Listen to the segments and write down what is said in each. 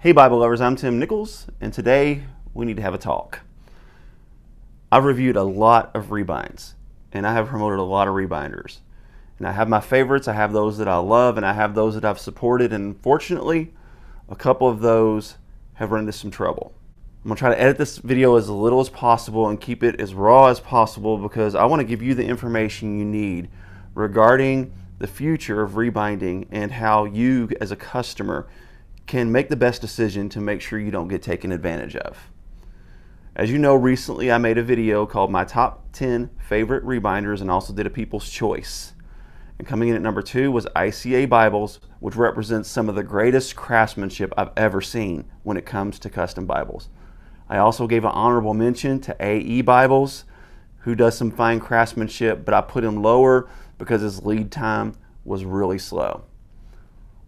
Hey Bible lovers, I'm Tim Nichols, and today we need to have a talk. I've reviewed a lot of rebinds, and I have promoted a lot of rebinders. And I have my favorites, I have those that I love, and I have those that I've supported, and fortunately, a couple of those have run into some trouble. I'm going to try to edit this video as little as possible and keep it as raw as possible because I want to give you the information you need regarding the future of rebinding and how you as a customer can make the best decision to make sure you don't get taken advantage of. As you know, recently I made a video called my top 10 favorite rebinders and also did a people's choice. And coming in at number 2 was ICA Bibles, which represents some of the greatest craftsmanship I've ever seen when it comes to custom Bibles. I also gave an honorable mention to AE Bibles, who does some fine craftsmanship, but I put him lower because his lead time was really slow.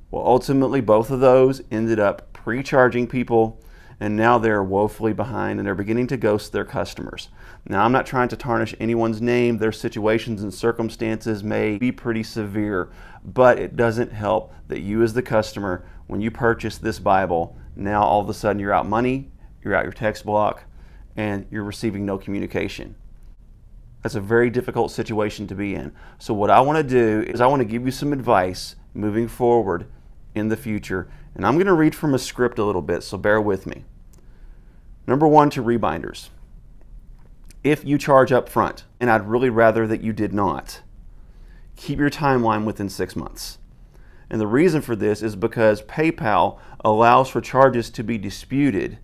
Well, ultimately, both of those ended up pre-charging people, and now they're woefully behind, and they're beginning to ghost their customers. Now, I'm not trying to tarnish anyone's name. Their situations and circumstances may be pretty severe, but it doesn't help that you as the customer, when you purchase this Bible, now all of a sudden you're out money, you're out your text block, and you're receiving no communication. That's a very difficult situation to be in. So what I want to do is I want to give you some advice moving forward in the future, and I'm going to read from a script a little bit, so bear with me. Number 1, to rebinders. If you charge up front, and I'd really rather that you did not, keep your timeline within 6 months. And the reason for this is because PayPal allows for charges to be disputed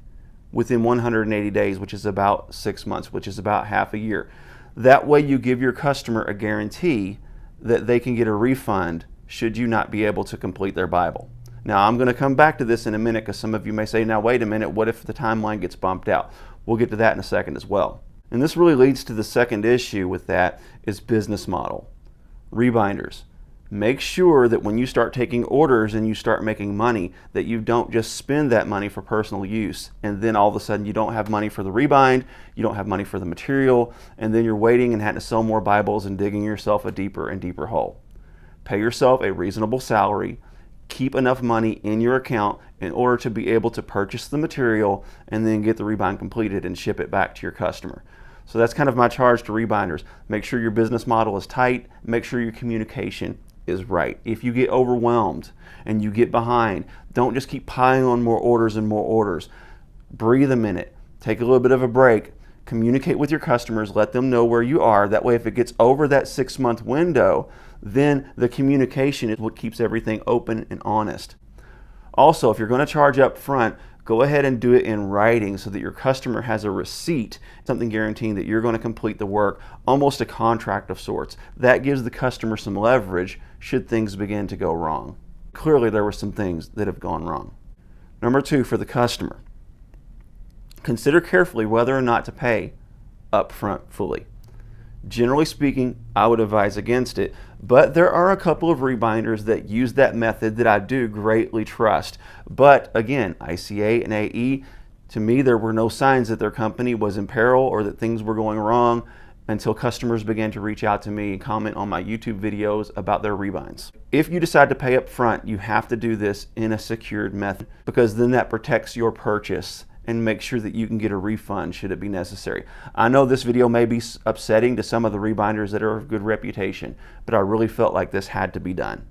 within 180 days, which is about 6 months, which is about half a year. That way you give your customer a guarantee that they can get a refund should you not be able to complete their Bible. Now, I'm going to come back to this in a minute because some of you may say, now wait a minute, what if the timeline gets bumped out? We'll get to that in a second as well. And this really leads to the second issue with that is business model. Rebinders. Make sure that when you start taking orders and you start making money, that you don't just spend that money for personal use and then all of a sudden you don't have money for the rebind, you don't have money for the material, and then you're waiting and having to sell more Bibles and digging yourself a deeper and deeper hole. Pay yourself a reasonable salary, keep enough money in your account in order to be able to purchase the material and then get the rebind completed and ship it back to your customer. So that's kind of my charge to rebinders. Make sure your business model is tight, make sure your communication is right. If you get overwhelmed and you get behind, don't just keep piling on more orders and more orders. Breathe a minute, take a little bit of a break, communicate with your customers, let them know where you are. That way, if it gets over that 6-month window, then the communication is what keeps everything open and honest. Also, if you're going to charge up front, go ahead and do it in writing so that your customer has a receipt, something guaranteeing that you're going to complete the work, almost a contract of sorts. That gives the customer some leverage should things begin to go wrong. Clearly, there were some things that have gone wrong. Number 2, for the customer. Consider carefully whether or not to pay upfront fully. Generally speaking, I would advise against it, but there are a couple of rebinders that use that method that I do greatly trust. But again, ICA and AE, to me, there were no signs that their company was in peril or that things were going wrong until customers began to reach out to me and comment on my YouTube videos about their rebinds. If you decide to pay up front, you have to do this in a secured method because then that protects your purchase and make sure that you can get a refund should it be necessary. I know this video may be upsetting to some of the rebinders that are of good reputation, but I really felt like this had to be done.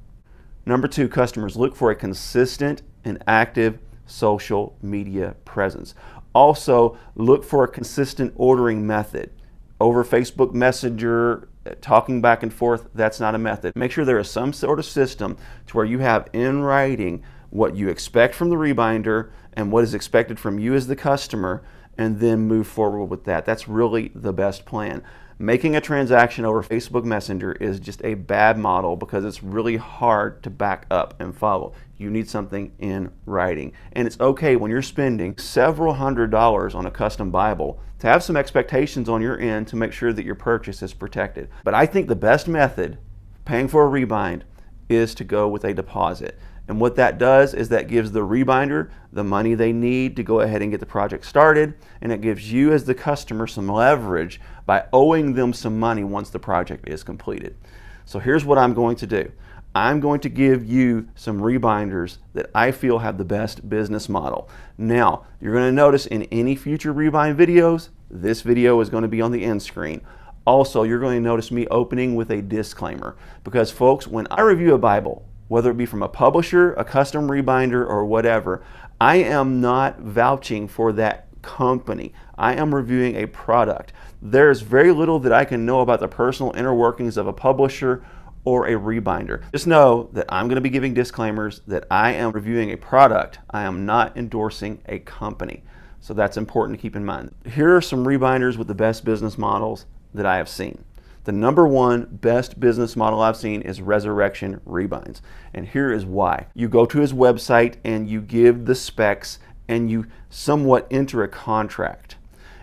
Number 2, customers, look for a consistent and active social media presence. Also, look for a consistent ordering method. Over Facebook Messenger, talking back and forth, that's not a method. Make sure there is some sort of system to where you have in writing what you expect from the rebinder and what is expected from you as the customer, and then move forward with that. That's really the best plan. Making a transaction over Facebook Messenger is just a bad model because it's really hard to back up and follow. You need something in writing. And it's okay when you're spending several $100s on a custom Bible to have some expectations on your end to make sure that your purchase is protected. But I think the best method, paying for a rebind, is to go with a deposit. And what that does is that gives the rebinder the money they need to go ahead and get the project started, and it gives you as the customer some leverage by owing them some money once the project is completed. So here's what I'm going to do. I'm going to give you some rebinders that I feel have the best business model. Now, you're going to notice in any future rebind videos, this video is going to be on the end screen. Also, you're going to notice me opening with a disclaimer, because folks, when I review a Bible, whether it be from a publisher, a custom rebinder, or whatever, I am not vouching for that company. I am reviewing a product. There's very little that I can know about the personal inner workings of a publisher or a rebinder. Just know that I'm going to be giving disclaimers that I am reviewing a product. I am not endorsing a company. So that's important to keep in mind. Here are some rebinders with the best business models that I have seen. The number one best business model I've seen is Resurrection Rebinds. And here is why. You go to his website and you give the specs and you somewhat enter a contract.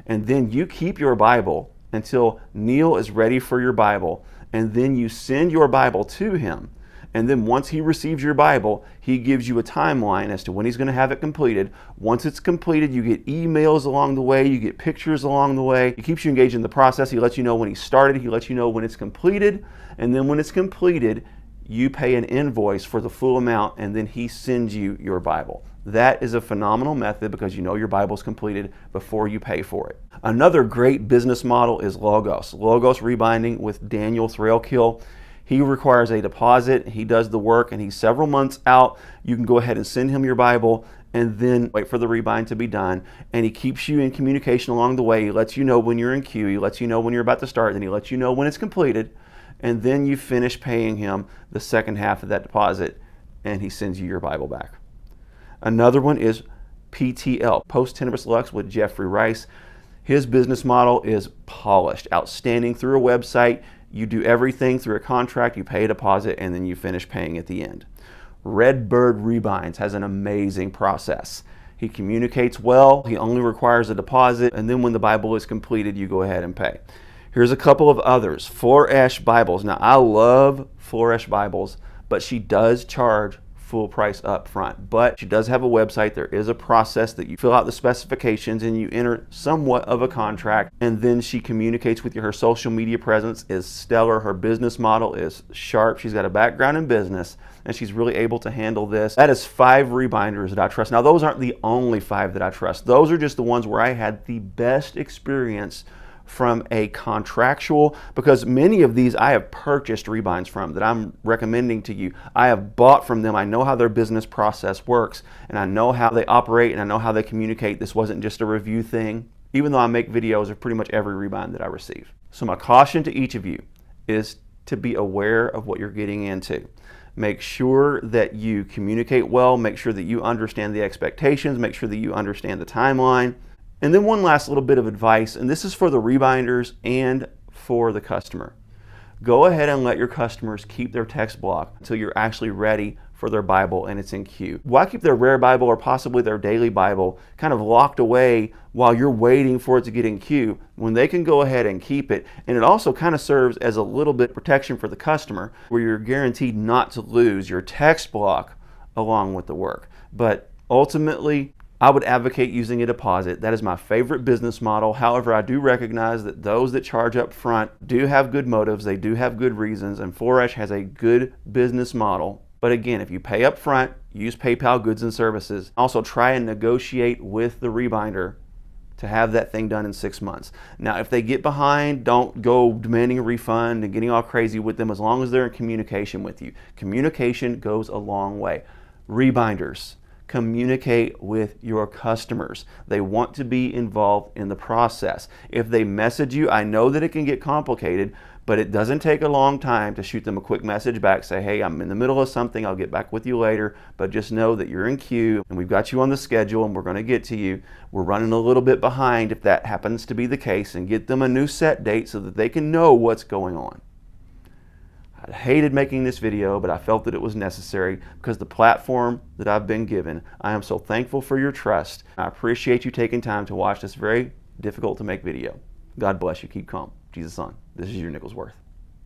And then you keep your Bible until Neil is ready for your Bible. And then you send your Bible to him. And then once he receives your Bible, he gives you a timeline as to when he's going to have it completed. Once it's completed, you get emails along the way, you get pictures along the way. He keeps you engaged in the process. He lets you know when he started, he lets you know when it's completed. And then when it's completed, you pay an invoice for the full amount, and then he sends you your Bible. That is a phenomenal method because you know your Bible's completed before you pay for it. Another great business model is Logos. Logos Rebinding with Daniel Thrailkill. He requires a deposit, he does the work, and he's several months out. You can go ahead and send him your Bible and then wait for the rebind to be done. And he keeps you in communication along the way. He lets you know when you're in queue, he lets you know when you're about to start, then he lets you know when it's completed, and then you finish paying him the second half of that deposit, and he sends you your Bible back. Another one is PTL, Post Tenebris Lux with Jeffrey Rice. His business model is polished, outstanding through a website. You do everything through a contract, you pay a deposit, and then you finish paying at the end. Redbird Rebinds has an amazing process. He communicates well, he only requires a deposit, and then when the Bible is completed, you go ahead and pay. Here's a couple of others. Floresh Bibles. Now, I love Floresh Bibles, but she does charge full price up front. But she does have a website. There is a process that you fill out the specifications and you enter somewhat of a contract, and then she communicates with you. Her social media presence is stellar. Her business model is sharp. She's got a background in business and she's really able to handle this. That is 5 rebinders that I trust. Now, those aren't the only 5 that I trust. Those are just the ones where I had the best experience from a contractual, because many of these I have purchased rebinds from that I'm recommending to you. I have bought from them. I know how their business process works, and I know how they operate, and I know how they communicate. This wasn't just a review thing, even though I make videos of pretty much every rebind that I receive. So my caution to each of you is to be aware of what you're getting into. Make sure that you communicate well, make sure that you understand the expectations, make sure that you understand the timeline. And then one last little bit of advice, and this is for the rebinders and for the customer. Go ahead and let your customers keep their text block until you're actually ready for their Bible and it's in queue. Why keep their rare Bible or possibly their daily Bible kind of locked away while you're waiting for it to get in queue when they can go ahead and keep it? And it also kind of serves as a little bit of protection for the customer, where you're guaranteed not to lose your text block along with the work. But ultimately, I would advocate using a deposit. That is my favorite business model. However, I do recognize that those that charge up front do have good motives, they do have good reasons, and Floresh has a good business model. But again, if you pay up front, use PayPal goods and services. Also, try and negotiate with the rebinder to have that thing done in 6 months. Now, if they get behind, don't go demanding a refund and getting all crazy with them, as long as they're in communication with you. Communication goes a long way. Rebinders. Communicate with your customers. They want to be involved in the process. If they message you, I know that it can get complicated, but it doesn't take a long time to shoot them a quick message back, say, hey, I'm in the middle of something, I'll get back with you later, but just know that you're in queue and we've got you on the schedule and we're going to get to you. We're running a little bit behind if that happens to be the case, and get them a new set date so that they can know what's going on. I hated making this video, but I felt that it was necessary because the platform that I've been given, I am so thankful for your trust. I appreciate you taking time to watch this very difficult to make video. God bless you. Keep calm. Jesus on. This is your Nicholsworth.